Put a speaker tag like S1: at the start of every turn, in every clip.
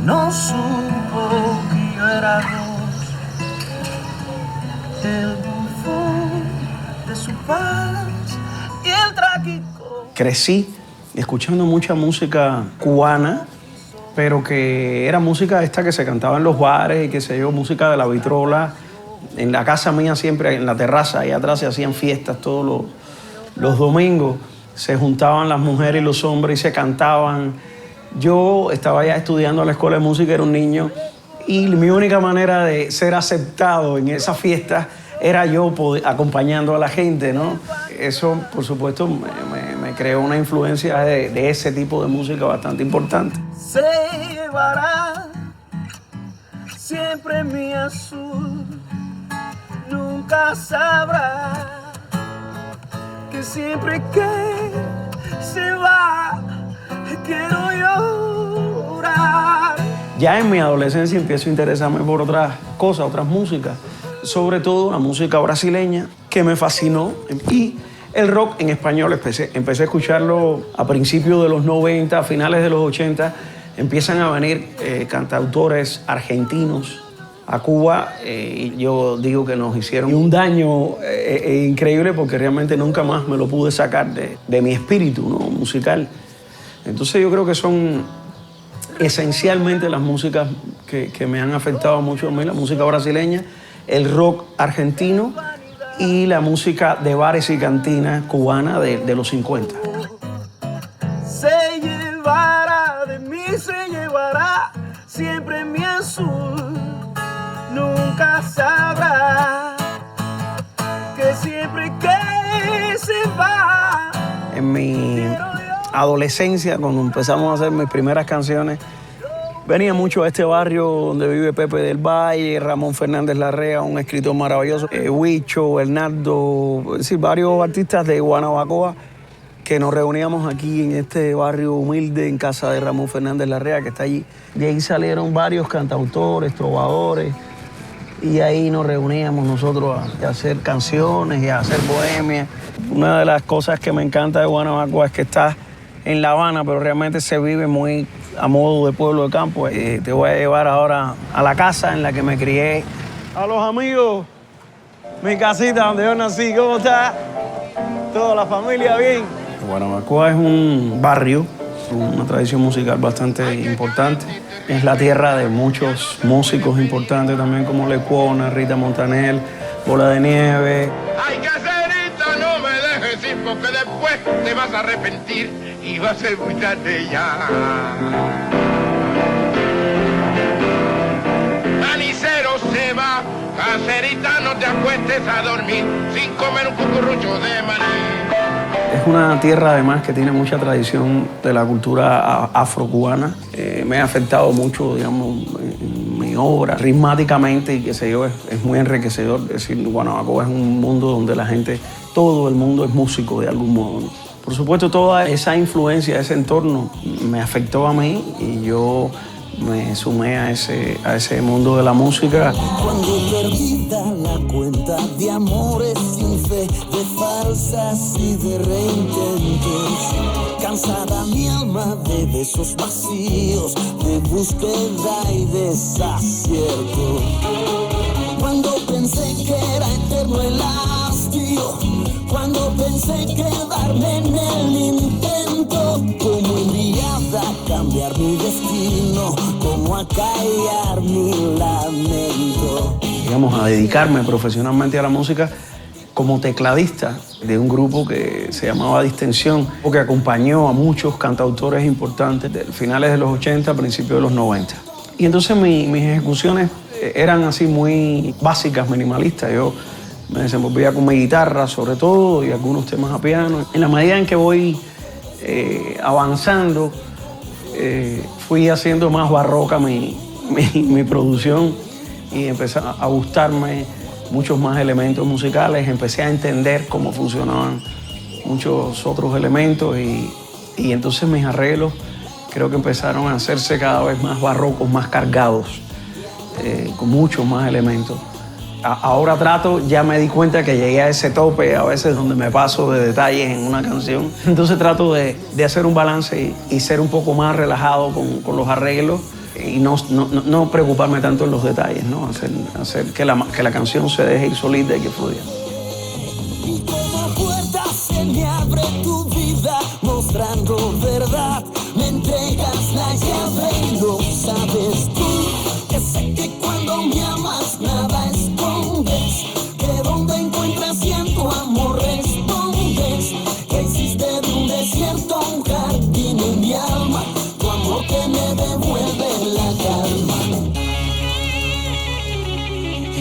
S1: no supo que yo era Dios, el bufón de su paz y el trágico.
S2: Crecí escuchando mucha música cubana, pero que era música esta que se cantaba en los bares y qué sé yo, música de la vitrola. En la casa mía siempre, en la terraza, ahí atrás se hacían fiestas todos los domingos. Se juntaban las mujeres y los hombres y se cantaban. Yo estaba ya estudiando en la escuela de música, era un niño, y mi única manera de ser aceptado en esas fiestas era yo acompañando a la gente, ¿no? Eso, por supuesto, me creó una influencia de ese tipo de música bastante importante.
S1: Se llevará siempre mi azul, nunca sabrá que siempre que se va quiero llorar.
S2: Ya en mi adolescencia empiezo a interesarme por otras cosas, otras músicas, sobre todo la música brasileña, que me fascinó, y el rock en español. Empecé a escucharlo a principios de los 90, a finales de los 80. Empiezan a venir cantautores argentinos a Cuba, y yo digo que nos hicieron un daño increíble, porque realmente nunca más me lo pude sacar de mi espíritu, ¿no?, musical. Entonces yo creo que son esencialmente las músicas que me han afectado mucho a mí, la música brasileña, el rock argentino y la música de bares y cantinas cubana de los 50.
S1: Se llevará de mí, se llevará siempre mi azul, nunca sabrá que siempre que se va.
S2: En mi adolescencia, cuando empezamos a hacer mis primeras canciones, venía mucho a este barrio donde vive Pepe del Valle, Ramón Fernández Larrea, un escritor maravilloso, Huicho, Bernardo, es decir, varios artistas de Guanabacoa, que nos reuníamos aquí en este barrio humilde, en casa de Ramón Fernández Larrea, que está allí. De ahí salieron varios cantautores, trovadores, y ahí nos reuníamos nosotros a hacer canciones y a hacer bohemia. Una de las cosas que me encanta de Guanabacoa es que está en La Habana, pero realmente se vive muy a modo de pueblo de campo. Te voy a llevar ahora a la casa en la que me crié. A los amigos, mi casita donde yo nací, ¿cómo está? Toda la familia bien. Guanabacoa es un barrio, una tradición musical bastante importante. Es la tierra de muchos músicos importantes también, como Lecuona, Rita Montaner, Bola de Nieve.
S3: Ay, caserita, no me dejes ir, porque después te vas a arrepentir y va a ser muy tarde ya. Manicero se va, caserita, no te acuestes a dormir sin comer un cucurrucho de maní.
S2: Es una tierra además que tiene mucha tradición de la cultura afrocubana. Me ha afectado mucho, digamos, en mi obra, ritmáticamente, y qué sé yo, es muy enriquecedor. Es decir, Guanabacoa es un mundo donde la gente, todo el mundo es músico de algún modo, ¿no? Por supuesto, toda esa influencia, ese entorno me afectó a mí, y yo me sumé a ese mundo de la música.
S4: Cuando perdida la cuenta de amores sin fe, de falsas y de reintentos, cansada mi alma de besos vacíos, de búsqueda y desacierto. Cuando pensé que era eterno el hastío, cuando pensé quedarme en el intento, como enviada a cambiar mi destino, como a callar mi lamento.
S2: Digamos, a dedicarme profesionalmente a la música como tecladista de un grupo que se llamaba Distensión, que acompañó a muchos cantautores importantes de finales de los 80, principios de los 90. Y entonces mis ejecuciones eran así muy básicas, minimalistas. Yo me desenvolvía con mi guitarra sobre todo y algunos temas a piano. En la medida en que voy avanzando, fui haciendo más barroca mi producción, y empecé a gustarme muchos más elementos musicales. Empecé a entender cómo funcionaban muchos otros elementos, y entonces mis arreglos creo que empezaron a hacerse cada vez más barrocos, más cargados, con muchos más elementos. Ahora ya me di cuenta que llegué a ese tope a veces donde me paso de detalles en una canción. Entonces trato de hacer un balance y ser un poco más relajado con los arreglos. y no preocuparme tanto en los detalles, ¿no? Hacer que la canción se deje ir solita y que fluya.
S4: Como puerta se me abre tu vida, mostrando verdad. Me entregas la llave y lo sabes tú. Que sé que cuando me amas nada escondes. Que donde encuentras cierto amor respondes. Que hiciste de un desierto un jardín en mi alma. Tu amor que me devuelve la calma.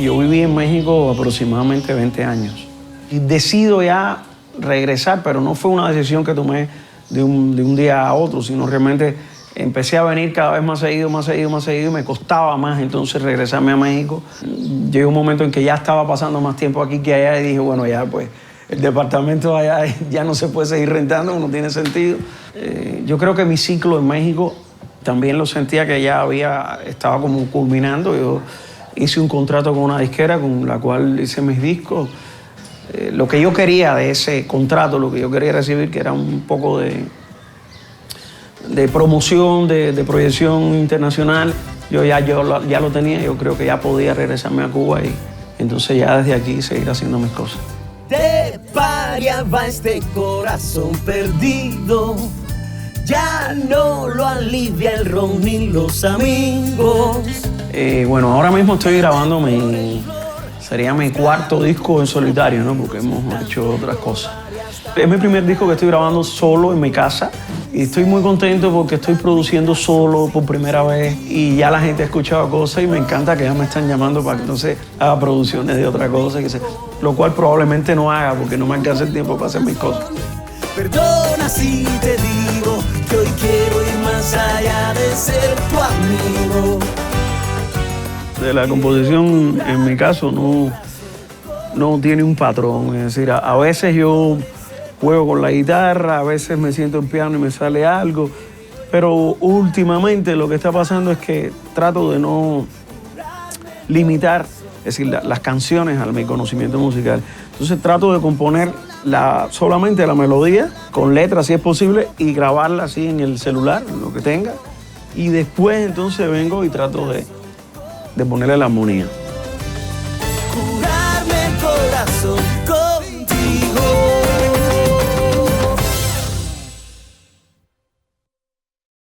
S2: Yo viví en México aproximadamente 20 años. Y decido ya regresar, pero no fue una decisión que tomé de un día a otro, sino realmente empecé a venir cada vez más seguido, y me costaba más entonces regresarme a México. Llegó un momento en que ya estaba pasando más tiempo aquí que allá y dije, bueno, ya pues el departamento allá ya no se puede seguir rentando, no tiene sentido. Yo creo que mi ciclo en México también lo sentía que ya estaba como culminando. Yo hice un contrato con una disquera con la cual hice mis discos. Lo que yo quería de ese contrato, lo que yo quería recibir, que era un poco de promoción, de proyección internacional, yo ya lo tenía. Yo creo que ya podía regresarme a Cuba y entonces ya desde aquí seguir haciendo mis cosas.
S1: Te pareaba este corazón perdido, ya no lo alivia el ron ni los amigos.
S2: Bueno, ahora mismo estoy grabando sería mi cuarto disco en solitario, ¿no? Porque hemos hecho otras cosas. Es mi primer disco que estoy grabando solo en mi casa y estoy muy contento porque estoy produciendo solo por primera vez y ya la gente ha escuchado cosas y me encanta que ya me están llamando para que entonces haga producciones de otra cosa, lo cual probablemente no haga porque no me alcanza el tiempo para hacer mis cosas.
S1: Perdona si te digo que hoy quiero ir más allá de ser tu amigo.
S2: De la composición, en mi caso, no tiene un patrón. Es decir, a veces yo juego con la guitarra, a veces me siento en piano y me sale algo, pero últimamente lo que está pasando es que trato de no limitar, es decir, las canciones a mi conocimiento musical. Entonces trato de componer solamente la melodía, con letras si es posible, y grabarla así en el celular, lo que tenga, y después entonces vengo y trato de ponerle la armonía.